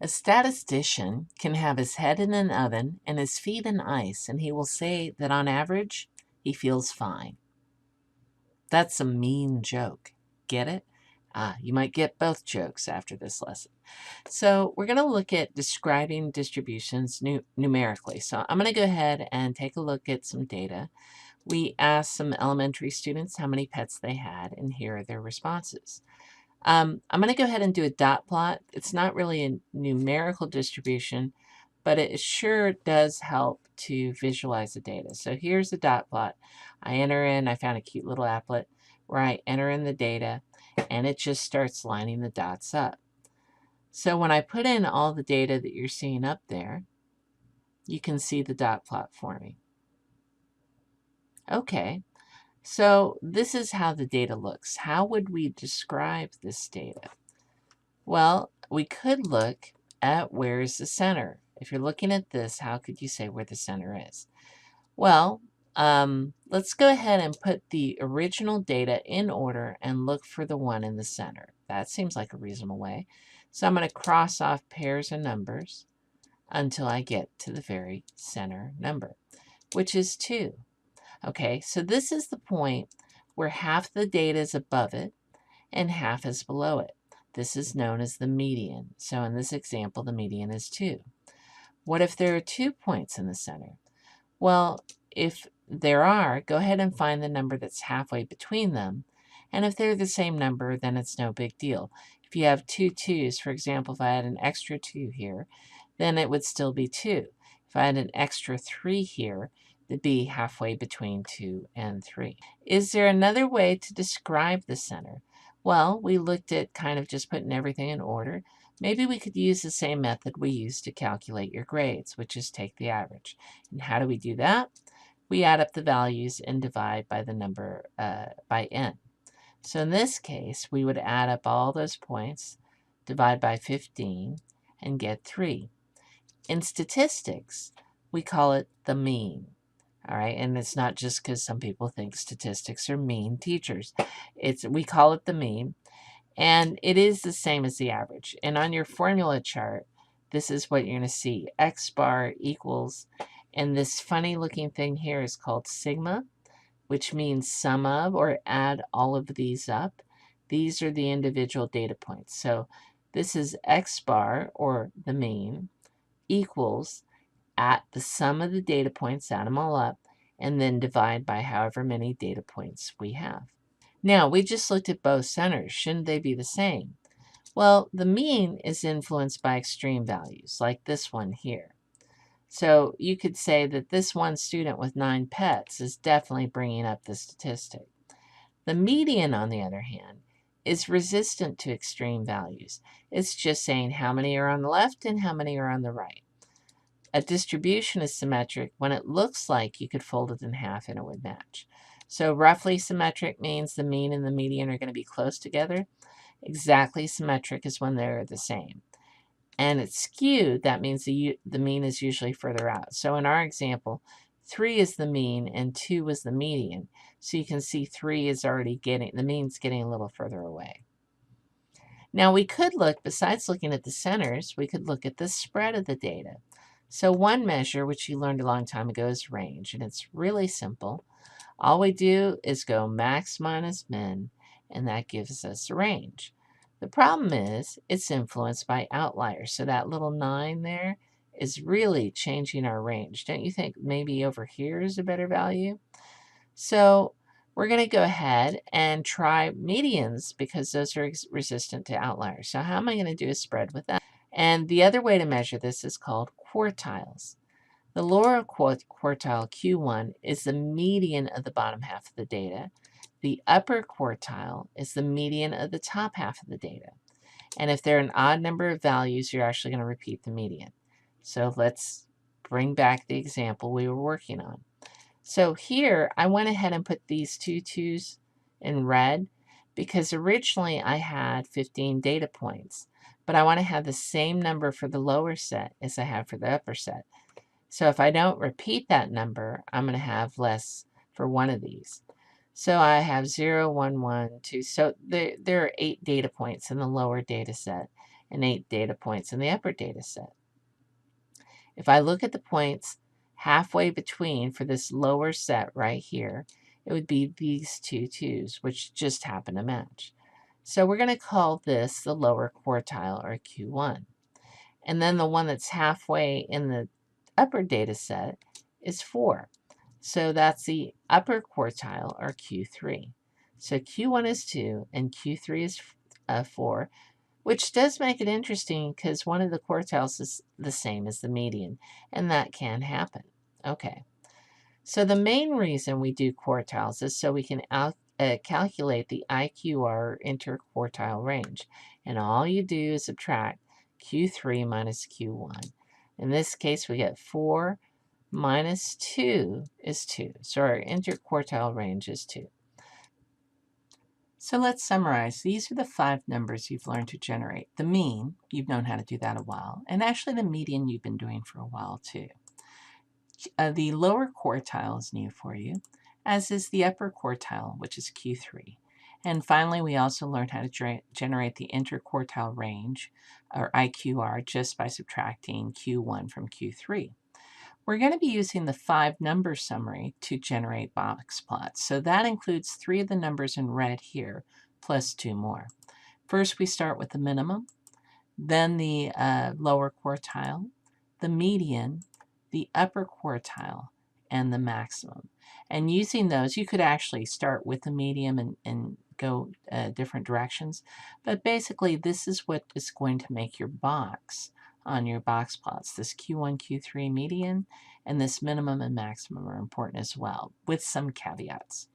A statistician can have his head in an oven and his feet in ice, and he will say that on average, he feels fine. That's a mean joke. Get it? You might get both jokes after this lesson. So we're going to look at describing distributions numerically. So I'm going to go ahead and take a look at some data. We asked some elementary students how many pets they had, and here are their responses. I'm going to go ahead and do a dot plot. It's not really a numerical distribution, but it sure does help to visualize the data. So here's the dot plot. I found a cute little applet where I enter in the data, and it just starts lining the dots up. So when I put in all the data that you're seeing up there, you can see the dot plot forming. Okay, so this is how the data looks. How would we describe this data? Well, we could look at where's the center. If you're looking at this, how could you say where the center is? Well, let's go ahead and put the original data in order and look for the one in the center. That seems like a reasonable way. So I'm going to cross off pairs of numbers until I get to the very center number, which is 2. Okay, so this is the point where half the data is above it and half is below it. This is known as the median. So in this example, the median is 2. What if there are 2 points in the center? Well, if there are, go ahead and find the number that's halfway between them. And if they're the same number, then it's no big deal. If you have 2 2's, for example, if I had an extra 2 here, then it would still be 2. If I had an extra 3 here, it'd be halfway between 2 and 3. Is there another way to describe the center? Well, we looked at kind of just putting everything in order. Maybe we could use the same method we use to calculate your grades, which is take the average. And how do we do that? We add up the values and divide by the number by n. So in this case, we would add up all those points, divide by 15, and get 3. In statistics, we call it the mean. All right, and it's not just because some people think statistics are mean teachers. We call it the mean, and it is the same as the average. And on your formula chart, this is what you're going to see. X bar equals, and this funny looking thing here is called sigma, which means sum of or add all of these up. These are the individual data points. So this is X bar, or the mean, equals at the sum of the data points, add them all up, and then divide by however many data points we have. Now, we just looked at both centers. Shouldn't they be the same? Well, the mean is influenced by extreme values, like this one here. So you could say that this one student with 9 pets is definitely bringing up the statistic. The median, on the other hand, is resistant to extreme values. It's just saying how many are on the left and how many are on the right. A distribution is symmetric when it looks like you could fold it in half and it would match. So roughly symmetric means the mean and the median are going to be close together. Exactly symmetric is when they're the same. And it's skewed, that means the mean is usually further out. So in our example, 3 is the mean and 2 was the median. So you can see 3 is already the mean's getting a little further away. Now we could look, besides looking at the centers, we could look at the spread of the data. So one measure, which you learned a long time ago, is range, and it's really simple. All we do is go max minus min, and that gives us a range. The problem is it's influenced by outliers. So that little 9 there is really changing our range. Don't you think maybe over here is a better value? So we're going to go ahead and try medians because those are resistant to outliers. So how am I going to do a spread with that? And the other way to measure this is called quartiles. The lower quartile, Q1, is the median of the bottom half of the data. The upper quartile is the median of the top half of the data. And if there are an odd number of values, you're actually going to repeat the median. So let's bring back the example we were working on. So here, I went ahead and put these 2 2's in red because originally I had 15 data points, but I want to have the same number for the lower set as I have for the upper set. So if I don't repeat that number, I'm going to have less for one of these. So I have 0, 1, 1, 2. So there are 8 data points in the lower data set, and 8 data points in the upper data set. If I look at the points halfway between for this lower set right here, it would be these two 2's, which just happen to match. So we're going to call this the lower quartile, or Q1. And then the one that's halfway in the upper data set is 4. So that's the upper quartile, or Q3. So Q1 is 2 and Q3 is 4, which does make it interesting because one of the quartiles is the same as the median, and that can happen. Okay, so the main reason we do quartiles is so we can calculate the IQR, interquartile range, and all you do is subtract Q3 minus Q1. In this case, we get 4 minus 2 is 2, so our interquartile range is 2. So let's summarize. These are the 5 numbers you've learned to generate. The mean, you've known how to do that a while, and actually the median you've been doing for a while too. The lower quartile is new for you, as is the upper quartile, which is Q3. And finally, we also learned how to generate the interquartile range, or IQR, just by subtracting Q1 from Q3. We're going to be using the 5-number summary to generate box plots. So that includes 3 of the numbers in red here, plus 2 more. First, we start with the minimum, then the lower quartile, the median, the upper quartile, and the maximum. And using those, you could actually start with the medium and go different directions. But basically, this is what is going to make your box on your box plots. This Q1, Q3 median, and this minimum and maximum are important as well, with some caveats.